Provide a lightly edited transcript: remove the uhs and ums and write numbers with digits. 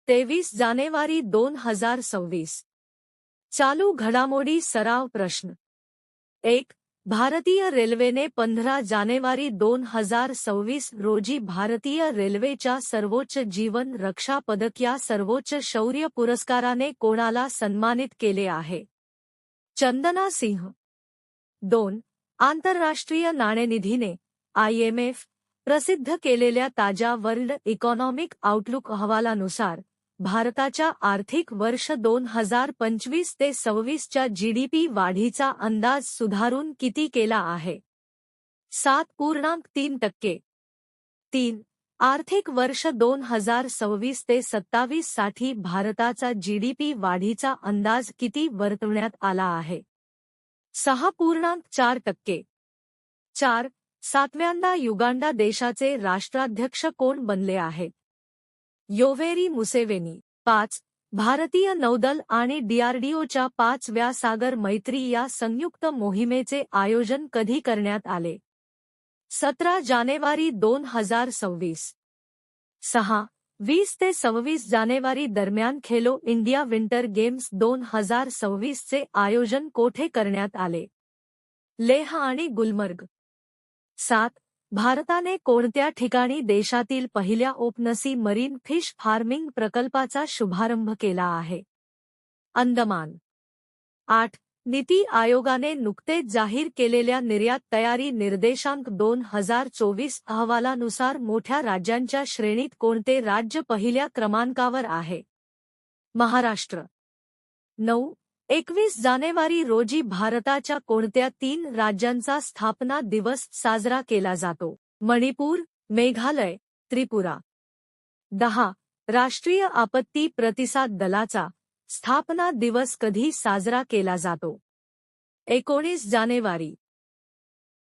23 जानेवारी 2026. चालू घडामोडी सराव प्रश्न 1. भारतीय रेल्वेने 15 जानेवारी 2026 रोजी भारतीय रेल्वेच्या सर्वोच्च जीवन रक्षा पदक या सर्वोच्च शौर्य पुरस्काराने कोणाला सन्मानित केले आहे? चंदना सिंह. 2. आंतरराष्ट्रीय नाणेनिधीने IMF प्रसिद्ध केलेल्या ताज्या वर्ल्ड इकॉनॉमिक आउटलुक अहवालानुसार भारताच्या आर्थिक वर्ष 2025 ते 26 च्या GDP वाढीचा अंदाज सुधारून किती केला आहे? 7.3%. 3. आर्थिक वर्ष 2026 ते 27 साठी भारताचा GDP वाढीचा अंदाज किती वर्तवण्यात आला आहे? 6.4%. 4. सातव्यांदा युगांडा देशाचे राष्ट्राध्यक्ष कोण बनले आहेत? Yoweri Museveni. 5. भारतीय नौदल आणि DRDOच्या 5व्या सागर मैत्री या संयुक्त मोहिमेचे आयोजन कधी करण्यात आले? 17 जानेवारी 2026. 6. 20 ते 26 जानेवारी दरम्यान खेलो इंडिया विंटर गेम्स 2026 चे आयोजन कोठे करण्यात आले? लेह आणि गुलमर्ग. 7. भारताने कोणत्या ठिकाणी देशातील पहिल्या ओपनसी मरीन फिश फार्मिंग प्रकल्पाचा शुभारंभ केला आहे? अंदमान. 8. नीती आयोगाने नुकतेच जाहीर केलेल्या निर्यात तयारी निर्देशांक 2024 अहवालानुसार मोठ्या राज्यांच्या श्रेणीत कोणते राज्य पहिल्या क्रमांकावर आहे? महाराष्ट्र. 9. 21 जानेवारी रोजी भारताच्या कोणत्या 3 राज्यांचा स्थापना दिवस साजरा केला जातो? मणिपूर, मेघालय, त्रिपुरा. 10. राष्ट्रीय आपत्ती प्रतिसाद दलाचा स्थापना दिवस कधी साजरा केला जातो? 19 जानेवारी.